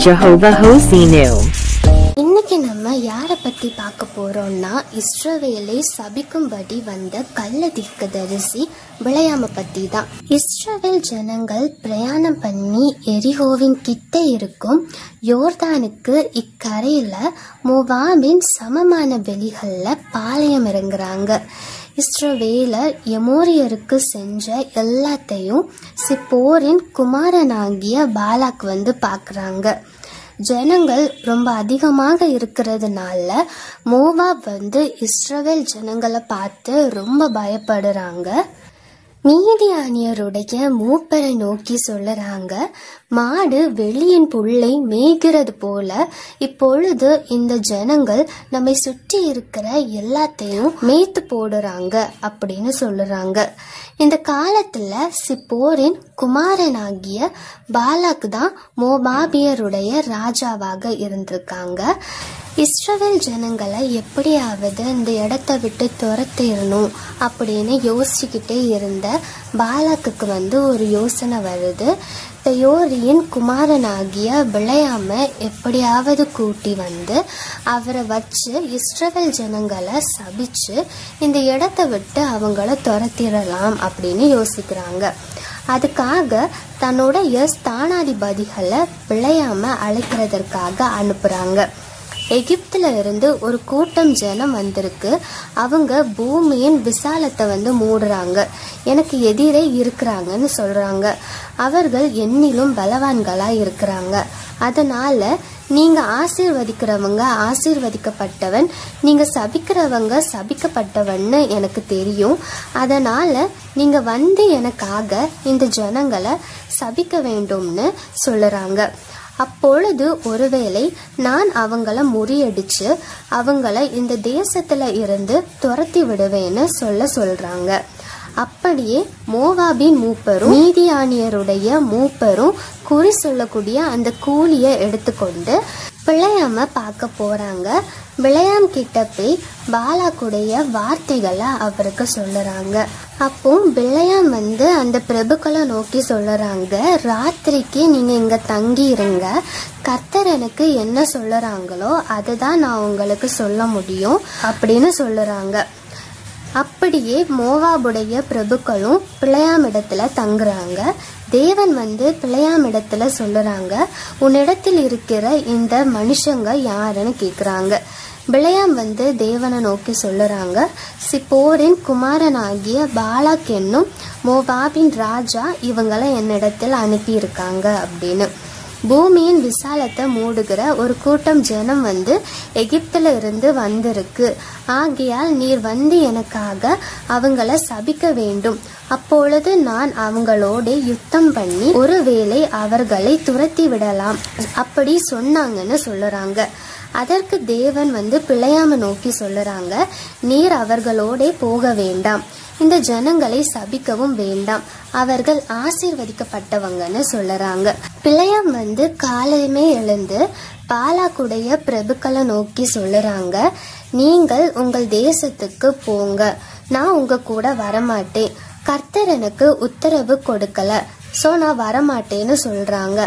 Jehovah Hosinu. இன்னைக்கு நம்ம யாரை பத்தி பார்க்க போறோம்னா, இஸ்ரவேலை சபிக்கும்படி வந்த கள்ள தீர்க்கதரிசி பிலேயாமை பத்தி தான். இஸ்ரவேல் ஜனங்கள் பிரயாணம் பண்ணி எரிகோவின் கிட்ட இருக்கும் யோர்தானுக்கு இக்கரையில மோவாபின் சமமான வெளிகள்ல பாளையம் இறங்குறாங்க. இஸ்ரவேலர் எமோரியருக்கு செஞ்ச எல்லாத்தையும் சிப்போரின் குமாரனாகிய பாலாக் வந்து பார்க்குறாங்க. ஜனங்கள் ரொம்ப அதிகமாக இருக்கிறதுனால மோவாப் வந்து இஸ்ரவேல் ஜனங்களை பார்த்து ரொம்ப பயப்படுறாங்க. மீதியானியருடைய மூப்பரை நோக்கி சொல்லுறாங்க, மாடு வெளியின் புல்லை மேய்கிறது போல இப்பொழுது இந்த ஜனங்கள் நம்மை சுற்றி இருக்கிற எல்லாத்தையும் மேய்த்து போடுறாங்க அப்படின்னு சொல்லுறாங்க. இந்த காலத்துல சிப்போரின் குமாரனாகிய பாலாக் தான் மோவாபியருடைய ராஜாவாக இருந்திருக்காங்க. இஸ்ரவேல் ஜனங்களை எப்படியாவது இந்த இடத்த விட்டு துரத்திடணும் அப்படின்னு யோசிச்சுக்கிட்டே இருந்த பாலாக்குக்கு வந்து ஒரு யோசனை வருது. பெயோரியின் குமாரனாகிய பிலேயாமை எப்படியாவது கூட்டி வந்து அவரை வச்சு இஸ்ரவேல் ஜனங்களை சபிச்சு இந்த இடத்த விட்டு அவங்கள துரத்திடலாம் அப்படின்னு யோசிக்கிறாங்க. அதுக்காக தன்னுடைய ஸ்தானாதிபதிகளை பிலேயாமை அழைக்கிறதற்காக அனுப்புறாங்க. எகிப்துல இருந்து ஒரு கூட்டம் ஜனம் வந்திருக்கு. அவங்க பூமியின் விசாலத்தை வந்து மூடுறாங்க, எனக்கு எதிரே இருக்கிறாங்கன்னு சொல்றாங்க. அவர்கள் என்னிலும் பலவான்களா இருக்கிறாங்க. அதனால நீங்க ஆசீர்வதிக்கிறவங்க ஆசீர்வதிக்கப்பட்டவன், நீங்க சபிக்கிறவங்க சபிக்கப்பட்டவன்னு எனக்கு தெரியும். அதனால நீங்க வந்து எனக்காக இந்த ஜனங்களை சபிக்க வேண்டும்னு சொல்லுறாங்க. அப்பொழுது ஒருவேளை நான் அவங்கள முறியடிச்சு அவங்கள இந்த தேசத்துல இருந்து துரத்தி விடுவேன்னு சொல்றாங்க. அப்படியே மோவாபின் மூப்பரும் மீதியானியருடைய மூப்பரும் குறி சொல்லக்கூடிய அந்த கூலியை எடுத்துக்கொண்டு பிலேயாமை பார்க்க போறாங்க. பிலேயாம் கிட்ட போய் பாலாக்குடைய வார்த்தைகளை அவருக்கு சொல்லுறாங்க. அப்போ பிலேயாம் வந்து அந்த பிரபுக்களை நோக்கி சொல்லுறாங்க, ராத்திரிக்கு நீங்க இங்க தங்கி இருங்க, கர்த்தர் எனக்கு என்ன சொல்லுறாங்களோ அதுதான் நான் உங்களுக்கு சொல்ல முடியும் அப்படின்னு சொல்லுறாங்க. அப்படியே மோவாபுடைய பிரபுக்களும் பிலேயாம் இடத்துல தங்குறாங்க. தேவன் வந்து பிலேயாம் இடத்துல சொல்லுறாங்க, உன்னிடத்தில் இருக்கிற இந்த மனுஷங்க யாருன்னு கேக்குறாங்க. பிலேயாம் வந்து தேவனை நோக்கி சொல்லுறாங்க, சிப்போரின் குமாரனாகிய பாலாக் என்னும் மோவாபின் ராஜா இவங்களை என்னிடத்தில் அனுப்பி இருக்காங்க அப்படின்னு. பூமியின் விசாலத்தை மூடுகிற ஒரு கூட்டம் ஜனம் வந்து எகிப்துல இருந்து வந்திருக்கு. ஆகையால் நீர் வந்து எனக்காக அவங்கள சபிக்க வேண்டும். அப்பொழுது நான் அவங்களோட யுத்தம் பண்ணி ஒருவேளை அவர்களை துரத்தி விடலாம் அப்படி சொன்னாங்கன்னு சொல்லுறாங்க. அதற்கு தேவன் வந்து பிலேயாமை நோக்கி சொல்லுறாங்க, நீர் அவர்களோட போக வேண்டாம், இந்த ஜனங்களை சபிக்கவும் வேண்டாம், அவர்கள் ஆசீர்வதிக்கப்பட்டவங்கன்னு சொல்லுறாங்க. பிலேயாம் வந்து காலையுமே எழுந்து பாலாக்குடைய பிரபுக்களை நோக்கி சொல்லுறாங்க, நீங்கள் உங்கள் தேசத்துக்கு போங்க, நான் உங்க கூட வரமாட்டேன், கர்த்தர் எனக்கு உத்தரவு கொடுக்கல, சோ நான் வரமாட்டேன்னு சொல்றாங்க.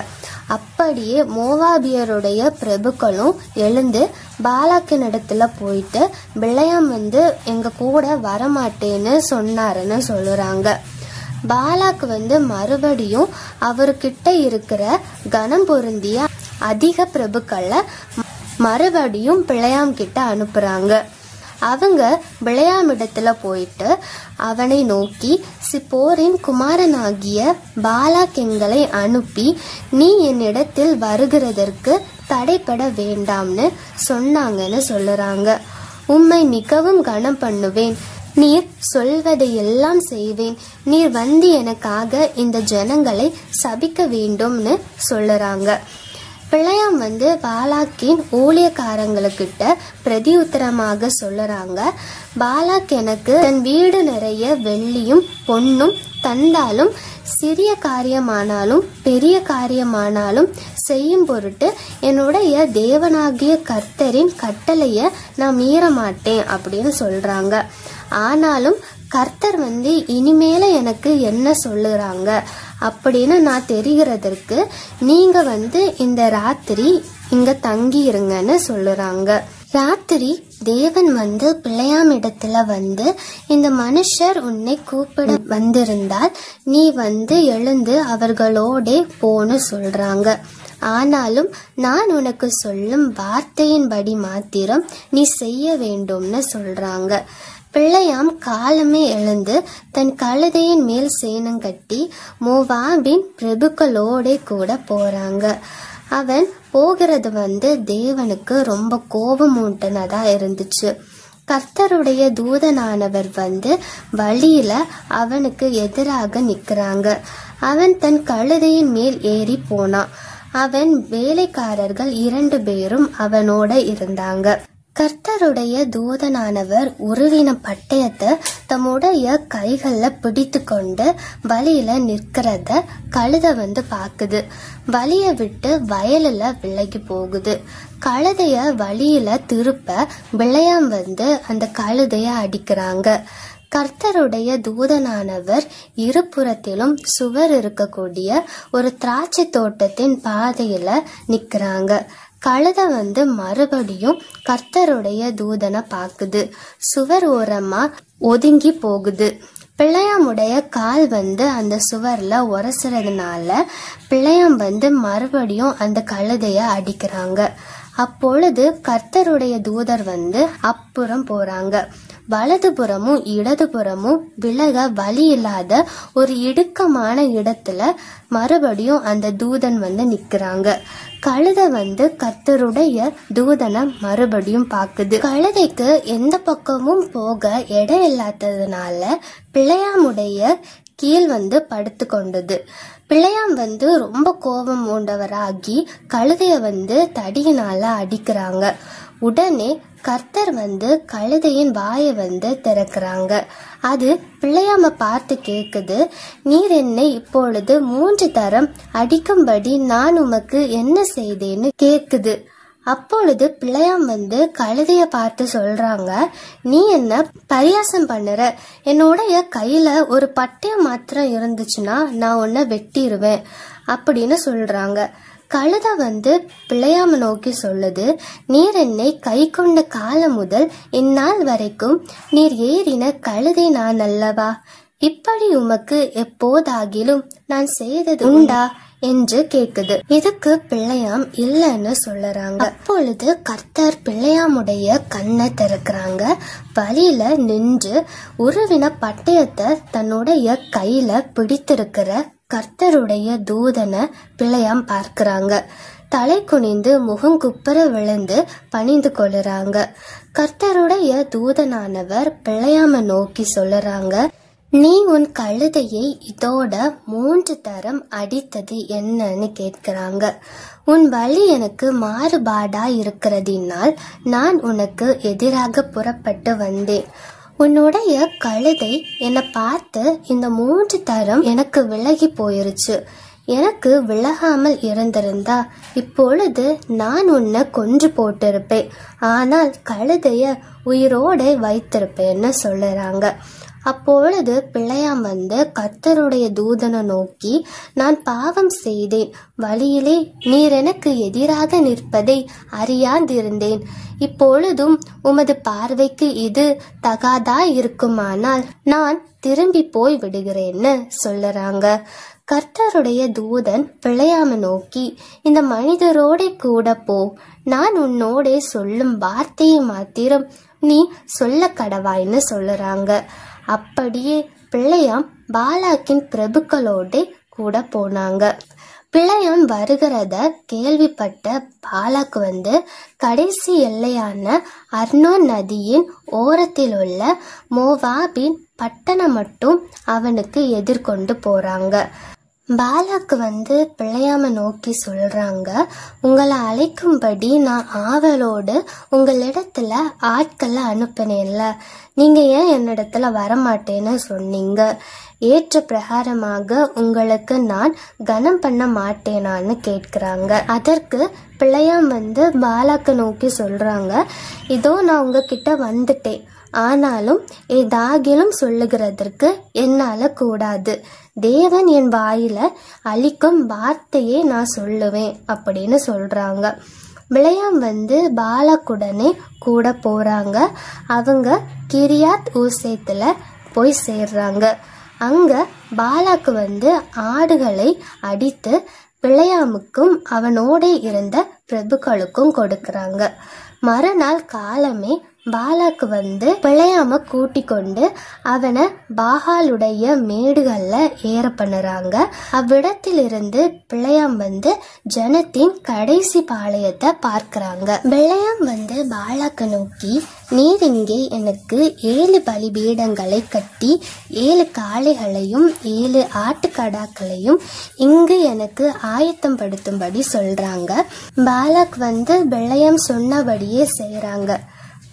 அப்படியே மோவாபியருடைய பிரபுக்களும் எழுந்து பாலாக்கின் இடத்துல போயிட்டு பிலேயாம் வந்து எங்க கூட வரமாட்டேன்னு சொன்னாருன்னு சொல்லுறாங்க. பாலாக் வந்து மறுபடியும் அவர்கிட்ட இருக்கிற கனம் பொருந்திய அதிக பிரபுக்களை மறுபடியும் பிலேயாம் கிட்ட அனுப்புறாங்க. அவங்க பிலேயாம் இடத்துல போயிட்டு அவனை நோக்கி, சிப்போரின் குமாரனாகிய பாலாக் எங்களை அனுப்பி நீ என்னிடத்தில் வருகிறதற்கு தடைப்பட வேண்டாம்னு சொன்னாங்கன்னு சொல்லுறாங்க. உம்மை மிகவும் கனம் பண்ணுவேன், நீர் சொல்வதையெல்லாம் செய்வேன், நீர் வந்து எனக்காக இந்த ஜனங்களை சபிக்க வேண்டும்னு சொல்லுறாங்க. பிலேயாம் வந்து பாலாக்கின் ஊழியக்காரங்களுக்கிட்ட பிரதி உத்தரமாக சொல்லுறாங்க, பாலாக் எனக்கு தன் வீடு நிறைய வெள்ளியும் பொன்னும் தந்தாலும் சிறிய காரியமானாலும் பெரிய காரியமானாலும் செய்யும் பொருட்டு என்னுடைய தேவனாகிய கர்த்தரின் கட்டளைய நான் மீற மாட்டேன் அப்படின்னு சொல்றாங்க. ஆனாலும் கர்த்தர் வந்து இனிமேல எனக்கு என்ன சொல்லுறாங்க அப்படின்னு நான் தெரிகிறதற்கு நீங்க இந்த ராத்திரி இங்க தங்கி இருங்கன்னு சொல்லுறாங்க. ராத்திரி தேவன் பிள்ளையாம் இடத்துல இந்த மனுஷர் உன்னை கூப்பிட வந்திருந்தால் நீ எழுந்து அவர்களோட போன்னு சொல்றாங்க. ஆனாலும் நான் உனக்கு சொல்லும் வார்த்தையின்படி மாத்திரம் நீ செய்ய வேண்டும்னு சொல்றாங்க. பிள்ளையாம் காலமே எழுந்து தன் கழுதையின் மேல் சேனம் கட்டி மோவாபின் பிரபுக்களோட கூட போறாங்க. அவன் போகிறது தேவனுக்கு ரொம்ப கோபம் ஊட்டினதா இருந்துச்சு. கர்த்தருடைய தூதனானவர் வழியில அவனுக்கு எதிராக நிக்கிறாங்க. அவன் தன் கழுதையின் மேல் ஏறி போனான். அவன் வேலைக்காரர்கள் 2 பேரும் அவனோட இருந்தாங்க. கர்த்தருடைய தூதனானவர் உருவின பட்டயத்தை தம்முடைய கைகள்ல பிடித்து கொண்டு வழியில நிற்கிறத கழுதை பாக்குது. வழிய விட்டு வயலில் விலகி போகுது. கழுதைய வழியில திருப்ப பிள்ளையாம் அந்த கழுதைய அடிக்கிறாங்க. கர்த்தருடைய தூதனானவர் இருபுறத்திலும் சுவர் இருக்கக்கூடிய ஒரு திராட்சை தோட்டத்தின் பாதையில நிக்கிறாங்க. கழுதை மறுபடியும் கர்த்தருடைய தூதனை பாக்குது. சுவர் ஓரமா ஒதுங்கி போகுது. பிள்ளையாமுடைய கால் அந்த சுவர்ல உரசுறதுனால பிள்ளையாம் மறுபடியும் அந்த கழுதைய அடிக்கிறாங்க. அப்பொழுது கர்த்தருடைய தூதர் அப்புறம் போறாங்க. வலதுபுறமும் இடதுபுறமும் விலக வழி இல்லாத ஒரு இடுக்கமான இடத்துல மறுபடியும் அந்த தூதன் நிக்கிறாங்க. கழுதை கர்த்தருடைய தூதனை மறுபடியும் பாக்குது. கழுதைக்கு எந்த பக்கமும் போக இடம் இல்லாததுனால பிள்ளையாமுடைய கீழ் படுத்து கொண்டது. பிள்ளையாம் ரொம்ப கோபம் உண்டவராகி கழுதைய தடியினால அடிக்கிறாங்க. உடனே கர்த்தர் கழுதையின் வாயை திறக்கிறாங்க. அது பிள்ளையாம பார்த்து கேக்குது, நீர் என்னை இப்பொழுது 3 தரம் அடிக்கும்படி நான் உமக்கு என்ன செய்தேன்னு கேக்குது. அப்பொழுது பிள்ளையாம் கழுதைய பார்த்து சொல்றாங்க, நீ என்ன பரியாசம் பண்ணுற? என்னோடைய கையில ஒரு பட்டயம் மாத்திரம் இருந்துச்சுன்னா நான் உன்னை வெட்டிடுவேன் அப்படின்னு சொல்றாங்க. கழுதை பிள்ளையாம நோக்கி சொல்லுது, நீர் என்னை கை கொண்ட காலம் முதல் இந்நாள் வரைக்கும் நீர் ஏறின கழுதை நான் அல்லவா? இப்படி உமக்கு எப்போதாகிலும் நான் செய்தது உண்டா என்று கேக்குது. இதுக்கு பிள்ளையாம் இல்லைன்னு சொல்லுறாங்க. அப்பொழுது கர்த்தர் பிள்ளையாமுடைய கண்ணை திறக்கிறாங்க. வழியில நின்று உருவின பட்டயத்தை தன்னுடைய கையில பிடித்திருக்கிற கர்த்தருடைய தூதனை பிள்ளையாம் பார்க்கிறாங்க. தலை குனிந்து முகம் குப்புற விழுந்து பணிந்து கொள்ளுறாங்க. கர்த்தருடைய தூதனானவர் பிள்ளையாம நோக்கி சொல்லுறாங்க, நீ உன் கழுதையை இதோட 3 தரம் அடித்தது என்னன்னு கேட்கிறாங்க. உன் வழி எனக்கு மாறுபாடா இருக்கிறதினால் நான் உனக்கு எதிராக புறப்பட்டு வந்தேன். உன்னுடைய கழுதை என்னை பார்த்து இந்த 3 தரம் எனக்கு விலகி போயிருச்சு. எனக்கு விலகாமல் இருந்திருந்தா இப்பொழுது நான் உன்னை கொன்று போட்டிருப்பேன். ஆனால் கழுதைய உயிரோட வைத்திருப்பேன்னு சொல்லுறாங்க. அப்பொழுது பிள்ளையாம் கர்த்தருடைய தூதனை நோக்கி, நான் பாவம் செய்தேன். வழியிலே நீர் எனக்கு எதிராக நிற்பதை அறியாதிருந்தேன். இப்பொழுதும் உமது பார்வைக்கு இது தகாதா இருக்குமானால் நான் திரும்பி போய் விடுகிறேன்னு சொல்லுறாங்க. கர்த்தருடைய தூதன் பிள்ளையாம நோக்கி, இந்த மனிதரோட கூட போ. நான் உன்னோட சொல்லும் வார்த்தையை மாத்திரம் நீ சொல்ல கடவாய்ன்னு சொல்லுறாங்க. அப்படியே பிள்ளையாம் பாலாக்கின் பிரபுக்களோட கூட போனாங்க. பிள்ளையாம் வருகிறத கேள்விப்பட்ட பாலாக்கு கடைசி எல்லையான அர்னோன் நதியின் ஓரத்தில் உள்ள மோவாபின் பட்டணம் மட்டும் அவனுக்கு எதிர்கொண்டு போறாங்க. பாலாக்கு பிள்ளையாம நோக்கி சொல்றாங்க, உங்களை அழைக்கும்படி நான் ஆவலோடு உங்களிடத்துல ஆட்களை அனுப்பினேன்ல, நீங்க ஏன் என்னிடத்துல வரமாட்டேன்னு சொன்னீங்க? ஏற்ற பிரகாரமாக உங்களுக்கு நான் கனம் பண்ண மாட்டேனான்னு கேட்கிறாங்க. அதற்கு பிள்ளையாம் வந்து பாலாக்க நோக்கி சொல்றாங்க, இதோ நான் உங்ககிட்ட வந்துட்டேன், ஆனாலும் ஏதாகிலும் சொல்லுகிறதற்கு என்னால கூடாது. தேவன் என் வாயில அளிக்கும் வார்த்தையே நான் சொல்லுவேன் அப்படின்னு சொல்றாங்க. பிளையாம் வந்து பாலாக்குடனே கூட போறாங்க. அவங்க கிரியாத் ஊசேத்துல போய் சேர்றாங்க. அங்க பாலாக்கு வந்து ஆடுகளை அடித்து பிளையாமுக்கும் அவனோட இருந்த பிரபுக்களுக்கும் கொடுக்கறாங்க. மறுநாள் காலமே பாலாக்கு வந்து பிளையாம கூட்டி கொண்டு அவனை பாகாலுடைய மேடுகள்ல ஏற பண்ணுறாங்க. அவ்விடத்திலிருந்து பிளையாம் வந்து ஜனத்தின் கடைசி பாளையத்தை பார்க்கறாங்க. பிளையாம் வந்து பாலாக்க நோக்கி, நீர் இங்கே எனக்கு 7 பலிபீடங்களை கட்டி 7 காளைகளையும் 7 ஆட்டுக்கடாக்களையும் இங்கு எனக்கு ஆயத்தம் படுத்தும்படி சொல்றாங்க. பாலாக் வந்து பிளையாம் சொன்னபடியே செய்யறாங்க.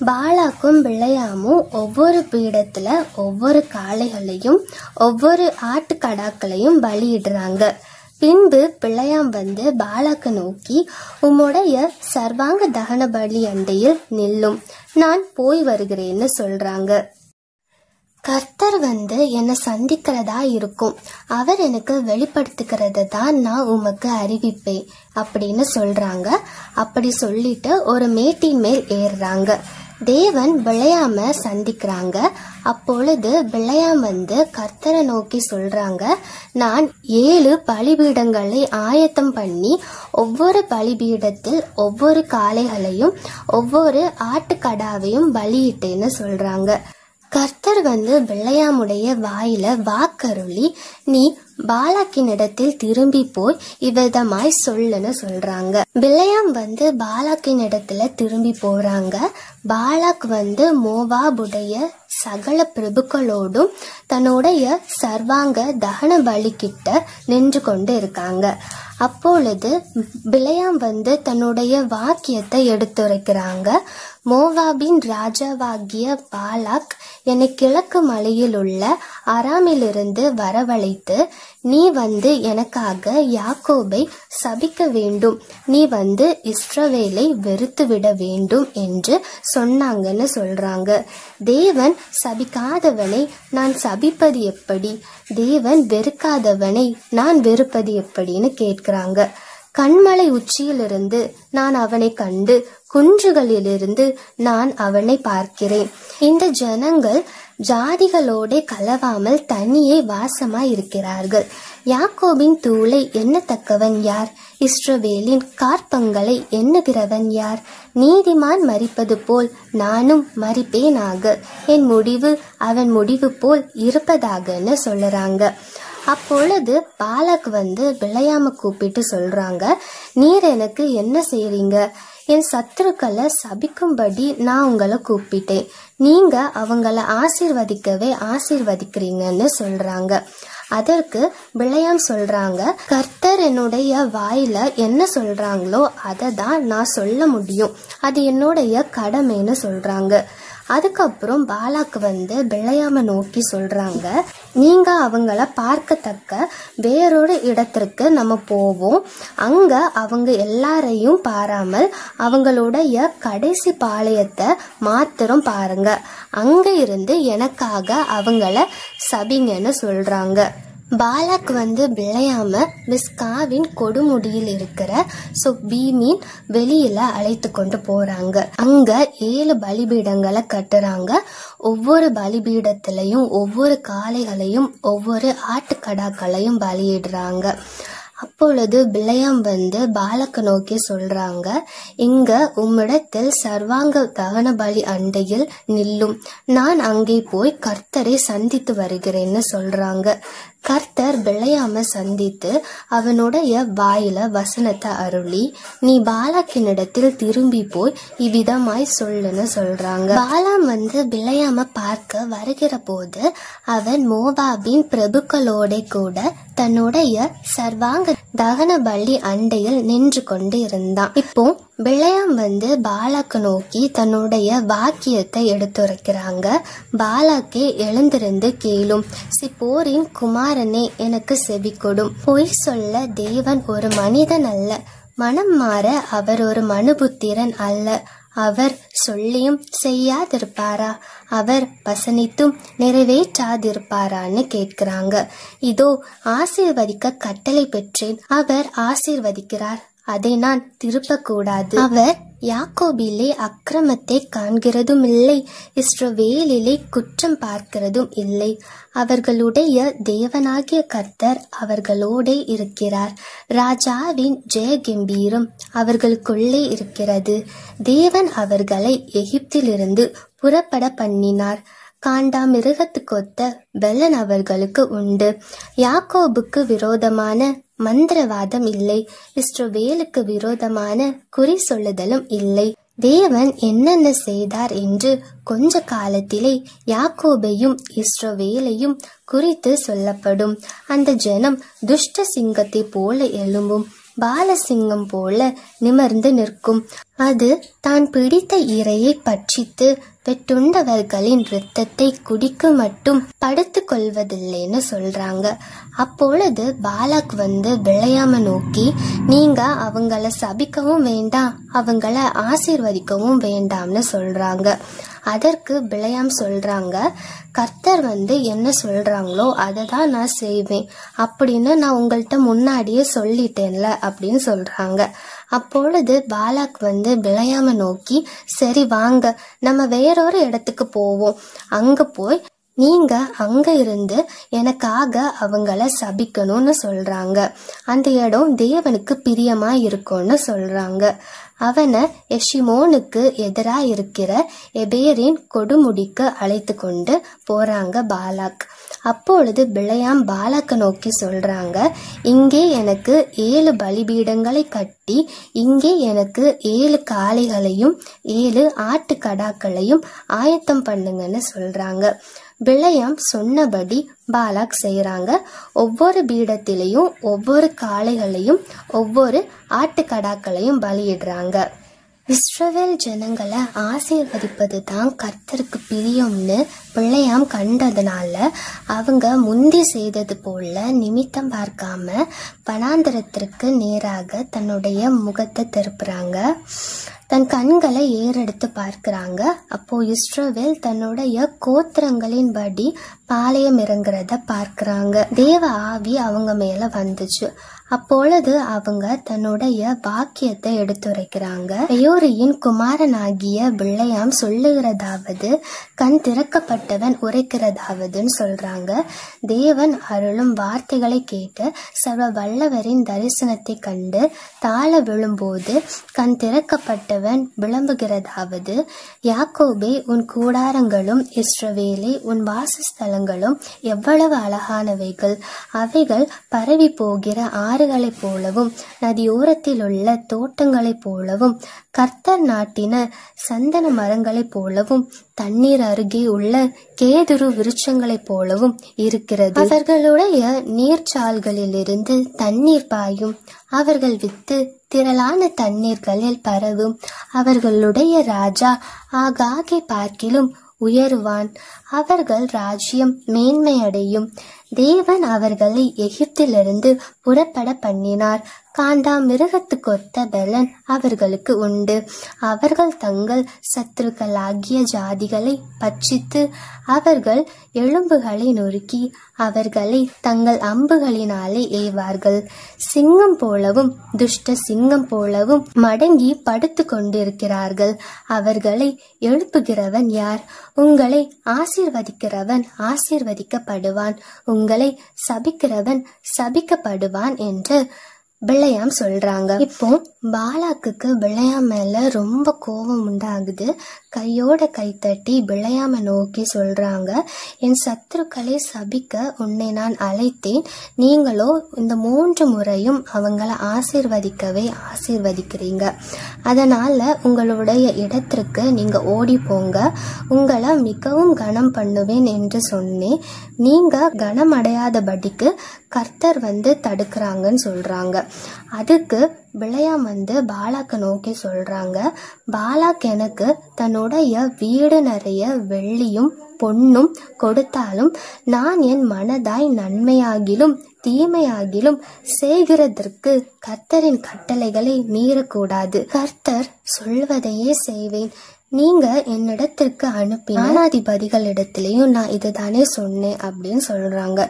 பாலாக்கும் பிளையாமும் ஒவ்வொரு பீடத்துல ஒவ்வொரு காளைகளையும் ஒவ்வொரு ஆட்டுக்கடாக்களையும் பலியிடுறாங்க. பின்பு பிளையாம் வந்து பாலாக்க நோக்கி, உம்முடைய சர்வாங்க தகன பலி அண்டையில் நில்லும், நான் போய் வருகிறேன்னு சொல்றாங்க. கர்த்தர் வந்து என்னை சந்திக்கிறதா இருக்கும், அவர் எனக்கு வெளிப்படுத்துகிறத தான் நான் உமக்கு அறிவிப்பேன் அப்படின்னு சொல்றாங்க. அப்படி சொல்லிட்டு ஒரு மேட்டின் மேல் ஏறுறாங்க. தேவன் பிளையாம சந்திக்கிறாங்க. அப்பொழுது பிளையாம் வந்து கர்த்தரை நோக்கி சொல்றாங்க, நான் 7 பலிபீடங்களை ஆயத்தம் பண்ணி ஒவ்வொரு பலிபீடத்தில் ஒவ்வொரு காளைகளையும் ஒவ்வொரு ஆட்டுக்கடாவையும் பலியிட்டேன்னு சொல்றாங்க. கர்த்தர் வந்து பிளையாமுடைய வாயில வாக்கருளி, நீ பாலாக்கின் இடத்தில் திரும்பி போய் இவ்விதமாய் சொல்லுன்னு சொல்றாங்க. பிளையாம் வந்து பாலாக்கின் இடத்துல திரும்பி போறாங்க. பாலாக் வந்து மோவாபுடைய சகல பிரபுக்களோடும் தன்னுடைய சர்வாங்க தகன பலி கிட்ட நின்று கொண்டு இருக்காங்க. அப்பொழுது பிளையாம் வந்து தன்னுடைய வாக்கியத்தை எடுத்துரைக்கிறாங்க. மோவாபின் ராஜாவாகிய பாலாக் என்னை கிழக்கு மலையில் உள்ள அராமிலிருந்து வரவழைத்து, நீ வந்து எனக்காக யாக்கோபை சபிக்க வேண்டும், நீ வந்து இஸ்ரவேலை வெறுத்து விட வேண்டும் என்று சொன்னாங்கன்னு சொல்றாங்க. தேவன் சபிக்காதவனை நான் சபிப்பது எப்படி, தேவன் வெறுக்காதவனை நான் வெறுப்பது எப்படின்னு கேட்கிறாங்க. கண்மலை உச்சியிலிருந்து நான் அவனை கண்டு குன்றுகளிலிருந்து நான் அவனை பார்க்கிறேன். இந்த ஜனங்கள் ஜாதிகளோட கலவாமல் தனியே வாசமாய் இருக்கிறார்கள். யாக்கோபின் தூளை எண்ணத்தக்கவன் யார், இஸ்ரவேலின் காற்பங்களை எண்ணுகிறவன் யார்? நீதிமான் மரிப்பது போல் நானும் மரிப்பேனாக, என் முடிவு அவன் முடிவு போல் இருப்பதாகன்னு சொல்லுறாங்க. அப்பொழுது பாலாக் வந்து பிளையாம கூப்பிட்டு சொல்றாங்க, நீர் எனக்கு என்ன செய்றீங்க? என் சத்துருக்களை சபிக்கும்படி நான் உங்களை கூப்பிட்டேன், நீங்க அவங்கள ஆசீர்வதிக்கவே ஆசீர்வதிக்கிறீங்கன்னு சொல்றாங்க. அதற்கு பிளையாம் சொல்றாங்க, கர்த்தர் என்னுடைய வாயில என்ன சொல்றாங்களோ அதை தான் நான் சொல்ல முடியும், அது என்னுடைய கடமைன்னு சொல்றாங்க. அதுக்கப்புறம் பாலாக்கு வந்து பிளையாம நோக்கி சொல்றாங்க, நீங்க அவங்கள பார்க்கத்தக்க வேறொரு இடத்திற்கு நம்ம போவோம், அங்க அவங்க எல்லாரையும் பாராமல் அவங்களுடைய கடைசி பாளையத்தை மாத்திரம் பாருங்க, அங்க இருந்து எனக்காக அவங்கள சபிங்கன்னு சொல்றாங்க. பாலாக் வந்து பிளையாம மிஸ்காவின் கொடுமுடியில் இருக்கிற சொப்பீமின் வெளியில அழைத்து கொண்டு போறாங்க. அங்க 7 பலிபீடங்களை கட்டுறாங்க. ஒவ்வொரு பலிபீடத்திலையும் ஒவ்வொரு காளைகளையும் ஒவ்வொரு ஆட்டுக்கடாக்களையும் பலியிடுறாங்க. அப்பொழுது பிளையாம் வந்து பாலாக்க நோக்கி சொல்றாங்க, இங்க உம்மிடத்தில் சர்வாங்க தகன பலி அண்டையில் நில்லும், நான் அங்கே போய் கர்த்தரை சந்தித்து வருகிறேன்னு சொல்றாங்க. கர்த்தர் பிளையாம சந்தித்து அவனுடைய வாயில வசனத்தை அருளி, நீ பாலாக்கினிடத்தில் திரும்பி போய் இவ்விதமாய் சொல்லுன்னு சொல்றாங்க. பாலாம் வந்து பிளையாம பார்க்க வருகிற போது அவன் மோவாபின் பிரபுக்களோட கூட தன்னுடைய சர்வாங்க தகன பலி அண்டையில் நின்று கொண்டு இருந்தான். இப்போ பிழையாம் பாலாக்க நோக்கி தன்னுடைய வாக்கியத்தை எடுத்துரைக்கிறாங்க. பாலாக்கே, எழுந்திருந்து கேளும், சிப்போரின் குமாரனே எனக்கு செவி கொடும். பொய் சொல்ல தேவன் ஒரு மனிதன் அல்ல, மனம் மாற அவர் ஒரு மனுபுத்திரன் அல்ல. அவர் சொல்லியும் செய்யாதிருப்பாரா? அவர் வசனித்தும் நிறைவேற்றாதிருப்பாரான்னு கேட்கிறாங்க. இதோ ஆசீர்வதிக்க கட்டளை பெற்றேன், அவர் ஆசீர்வதிக்கிறார், அதை நான் திருப்பக்கூடாது. அவர் யாக்கோபிலே அக்கிரமத்தை காண்கிறதும் இல்லை, இஸ்ரவேலிலே குற்றம் பார்க்கிறதும் இல்லை. அவர்களுடைய தேவனாகிய கர்த்தர் அவர்களோடே இருக்கிறார். ராஜாவின் ஜெய கம்பீரம் அவர்களுக்குள்ளே இருக்கிறது. தேவன் அவர்களை எகிப்திலிருந்து புறப்பட பண்ணினார். காண்டாமிருகத்துக்கொத்த பெலன் அவர்களுக்கு உண்டு. யாக்கோபுக்கு விரோதமான மந்திரவாதம் இல்லை, இஸ்ரவேலுக்கு விரோதமான குறி சொல்லுதலும் இல்லை. தேவன் என்னென்ன செய்தார் என்று கொஞ்ச காலத்திலே யாக்கோபையும் இஸ்ரவேலையும் குறித்து சொல்லப்படும். அந்த ஜனம் துஷ்ட சிங்கத்தை போல எழும்பும், பாலசிங்கம் போல நிமிர்ந்து நிற்கும். அது தான் பிடித்த இரையை பட்சித்து வெட்டுண்டவர்களின் இரத்தத்தை குடிக்க மட்டும் படுத்து கொள்வதில்லைன்னு சொல்றாங்க. அப்பொழுது பாலாக் பிழையாம நோக்கி, நீங்க அவங்கள சபிக்கவும் வேண்டாம், அவங்கள ஆசீர்வதிக்கவும் வேண்டாம்னு சொல்றாங்க. அதற்கு பிழையாம் சொல்றாங்க, கர்த்தர் என்ன சொல்றாங்களோ அதை தான் நான் செய்வேன் அப்படின்னு நான் உங்கள்கிட்ட முன்னாடியே சொல்லிட்டேன்ல அப்படின்னு சொல்றாங்க. அப்பொழுது பாலாக் பிழையாம நோக்கி, சரி வாங்க, நம்ம வேறொரு இடத்துக்கு போவோம், அங்க போய் நீங்க அங்க இருந்து எனக்காக அவங்கள சபிக்கணும்னு சொல்றாங்க. அந்த இடம் தேவனுக்கு பிரியமா இருக்கும்னு சொல்றாங்க. அவனை எஷிமோனுக்கு எதிரா இருக்கிற எபேரின் கொடுமுடிக்கு அழைத்து கொண்டு போறாங்க பாலாக். அப்பொழுது பிழையாம் பாலாக்க நோக்கி சொல்றாங்க, இங்கே எனக்கு 7 பலிபீடங்களை கட்டி இங்கே எனக்கு 7 காளைகளையும் 7 ஆட்டுக்கடாக்களையும் ஆயத்தம் பண்ணுங்கன்னு சொல்றாங்க. பிழையாம் சொன்னபடி பாலாக் செய்யறாங்க. ஒவ்வொரு பீடத்திலையும் ஒவ்வொரு காளைகளையும் ஒவ்வொரு ஆட்டுக்கடாக்களையும் பலியிடுறாங்க. இஸ்ரவேல் ஜனங்களை ஆசீர்வதிப்பது தான் கர்த்தருக்கு பிரியம்னு பிழையாம் கண்டதுனால அவங்க முந்தி செய்தது போல நிமித்தம் பார்க்காம வனாந்தரத்திற்கு நேராக தன்னுடைய முகத்தை திருப்புறாங்க. தன் கண்களை ஏறெடுத்து பார்க்கிறாங்க. அப்போ இஸ்ரவேல் தன்னுடைய கோத்திரங்களின்படி பாளையம் இறங்குறத பார்க்கிறாங்க. தேவ ஆவி அவங்க மேல வந்துச்சு. அப்பொழுது அவங்க தன்னுடைய வாக்கியத்தை எடுத்துரைக்கிறாங்க. பெயோரியின் குமாரனாகிய பிழையாம் சொல்லுகிறதாவது, கண் திறக்கப்பட்டவன் உரைக்கிறதாவதுன்னு சொல்றாங்க. தேவன் அருளும் வார்த்தைகளை கேட்டு சர்வ வல்லவரின் தரிசனத்தை கண்டு தாழ விழும்போது கண் திறக்கப்பட்டவன் விளம்புகிறதாவது, யாக்கோபே உன் கூடாரங்களும் இஸ்ரவேலே உன் வாசஸ்தலங்களும் எவ்வளவு அழகானவைகள், அவைகள் பரவி போகிற ஆறுகளைப் போலவும் நதியோரத்தில் உள்ள தோட்டங்களைப் போலவும் கர்த்தர் நாட்டின சந்தன மரங்களைப் போலவும் தண்ணீர் அருகே உள்ள கேதுரு விருட்சங்களைப் போலவும் இருக்கிறது. அவர்களுடைய நீர்ச்சால்களிலிருந்து தண்ணீர் பாயும், அவர்கள் வித்து திரளான தண்ணீர்களில் பரவும். அவர்களுடைய ராஜா ஆகாகை பார்க்கிலும் உயருவான், அவர்கள் ராஜ்யம் மேன்மையடையும். தேவன் அவர்களை எகிப்திலிருந்து புறப்பட பண்ணினார். காண்டாமிருகத்துக்கொத்த பெலன் அவர்களுக்கு உண்டு. அவர்கள் தங்கள் சத்துருக்களாகிய ஜாதிகளை பட்சித்து அவர்கள் எலும்புகளை நொறுக்கி அவர்களை தங்கள் அம்புகளினாலே ஏவார்கள். சிங்கம் போலவும் துஷ்ட சிங்கம் போலவும் மடங்கி படுத்து கொண்டிருக்கிறார்கள். அவர்களை எழுப்புகிறவன் யார்? உங்களை ஆசீர்வதிக்கிறவன் ஆசீர்வதிக்கப்படுவான், உங்களை சபிக்கிறவன் சபிக்கப்படுவான் என்று பிள்ளையாம் சொல்றாங்க. இப்போ பாலாக்குக்கு பிள்ளையாம் மேல ரொம்ப கோபம் உண்டாகுது. கையோட கை தட்டி பிள்ளையாம நோக்கி சொல்றாங்க, என் சத்துருக்களை சபிக்க உன்னை நான் அழைத்தேன், நீங்களோ இந்த 3 முறையும் அவங்கள ஆசீர்வதிக்கிறீங்க. அதனால உங்களுடைய இடத்திற்கு நீங்க ஓடி போங்க, உங்களை மிகவும் கனம் பண்ணுவேன் என்று சொன்னேன். நீங்க கனமடையாதபடிக்கு கர்த்தர் தடுக்கிறாங்கன்னு சொல்றாங்க. அதுக்கு பிள்ளையாம் பாலாக்க நோக்கி சொல்றாங்க, பாலாக் எனக்கு தன்னுடைய வீடு நிறைய வெள்ளியும் பொன்னும் கொடுத்தாலும் நான் என் மனதாய் நன்மையாகிலும் தீமையாகிலும் செய்கிறதற்கு கர்த்தரின் கட்டளைகளை மீறக்கூடாது. கர்த்தர் சொல்வதையே செய்வேன். நீங்க என்னிடத்திற்கு அனுப்பி ஆனாதிபதிகளிடத்திலையும் நான் இதுதானே சொன்னேன் அப்படின்னு சொல்றாங்க.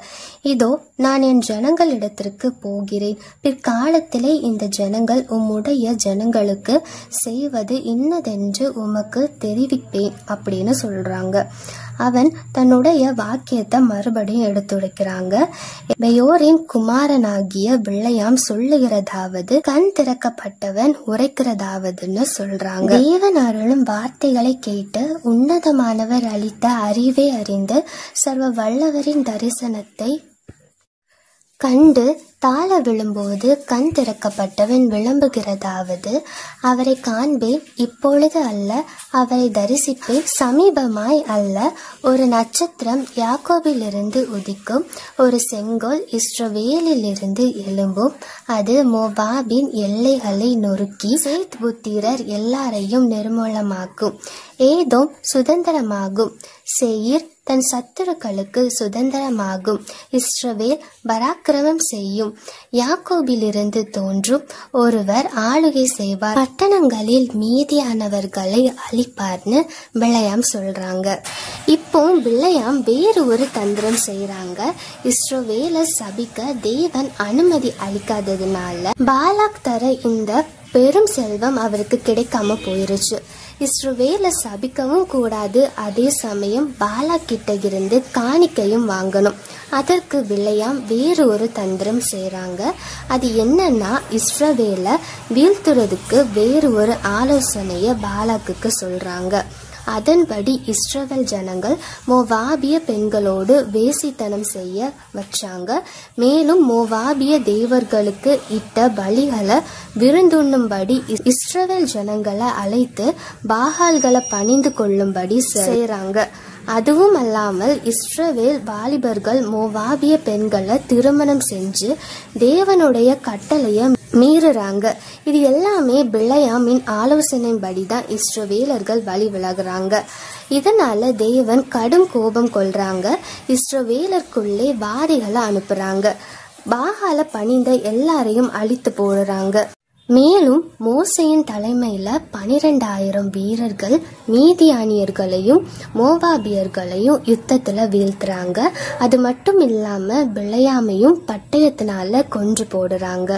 இதோ நான் என் ஜனங்களிடத்திற்கு போகிறேன், பிற்காலத்திலே இந்த ஜனங்கள் உம்முடைய ஜனங்களுக்கு செய்வது இன்னதென்று உமக்கு தெரிவிப்பேன் அப்படின்னு சொல்றாங்க. அவன் தன்னுடைய வாக்கியத்தை மறுபடியும் எடுத்துரைக்கிறாங்க. பெயோரின் குமாரனாகிய பிள்ளையாம் சொல்லுகிறதாவது, கண் திறக்கப்பட்டவன் உரைக்கிறதாவதுன்னு சொல்றாங்க. தேவன் அருளும் வார்த்தைகளை கேட்டு உன்னதமானவர் அளித்த அறிவை அறிந்து சர்வ வல்லவரின் தரிசனத்தை கண்டு தாழ விழும்போது கண் திறக்கப்பட்டவன் விளம்புகிறதாவது, அவரை காண்பேன், இப்பொழுது அல்ல, அவரை தரிசிப்பேன், சமீபமாய் அல்ல. ஒரு நட்சத்திரம் யாக்கோபிலிருந்து உதிக்கும், ஒரு செங்கோல் இஸ்ரவேலிலிருந்து எழும்பும். அது மோவாபின் எல்லைகளை நொறுக்கி சேத் புத்திரர் எல்லாரையும் நிர்மூலமாக்கும். ஏதோம் சுதந்திரமாகும், சேயீர் தன் சத்துருக்களுக்கு சுதந்திரமாகும். இஸ்ரவேல் பராக்கிரமம் செய்யும், யாக்கோபிலிருந்து தோன்றும் ஒருவர் ஆளுகை செய்வார், பட்டணங்களில் மீதியானவர்களை அழிப்பார்னு பிள்ளையாம் சொல்றாங்க. இப்போ பிள்ளையாம் வேறு ஒரு தந்திரம் செய்யறாங்க. இஸ்ரவேலை சபிக்க தேவன் அனுமதி அளிக்காததுனால பாலாக் தர இந்த பெரும் செல்வம் அவருக்கு கிடைக்காம போயிருச்சு. இஸ்ரவேலை சபிக்கவும் கூடாது, அதே சமயம் பாலாக் கிட்ட இருந்து காணிக்கையும் வாங்கணும். அதற்கு பிள்ளையாம் வேறு ஒரு தந்திரம் செய்றாங்க. அது என்னன்னா, இஸ்ரவேலை வீழ்த்துறதுக்கு வேறு ஒரு ஆலோசனைய பாலாக்குக்கு சொல்றாங்க. அதன்படி இஸ்ரவேல் ஜனங்கள் மோவாபிய பெண்களோடு வேசித்தனம் செய்ய வச்சாங்க. மேலும் மோவாபிய தேவர்களுக்கு இட்ட பலிகளை விருந்துண்ணும்படி இஸ்ரவேல் ஜனங்களை அழைத்து பாகால்களை பணிந்து கொள்ளும்படி செய்றாங்க. அதுவும் அல்லாமல் இஸ்ரவேல் வாலிபர்கள் மோவாபிய பெண்களை திருமணம் செஞ்சு தேவனுடைய கட்டளைய மீறுறாங்க. இது எல்லாமே பிள்ளையாமின் ஆலோசனைப்படிதான் இஸ்ரவேலர்கள் வழி விலகுறாங்க. இதனால தேவன் கடும் கோபம் கொள்றாங்க. இஸ்ரவேலருக்குள்ளே வாதிகளை அனுப்புறாங்க. பாகால பணிந்த எல்லாரையும் அழித்து போடுறாங்க. மேலும் மோசையின் தலைமையில 12,000 வீரர்கள் மீதியானியர்களையும் மோவாபியர்களையும் யுத்தத்துல வீழ்த்துறாங்க. அது மட்டும் இல்லாம பிள்ளையாமையும் பட்டயத்தினால கொன்று போடுறாங்க.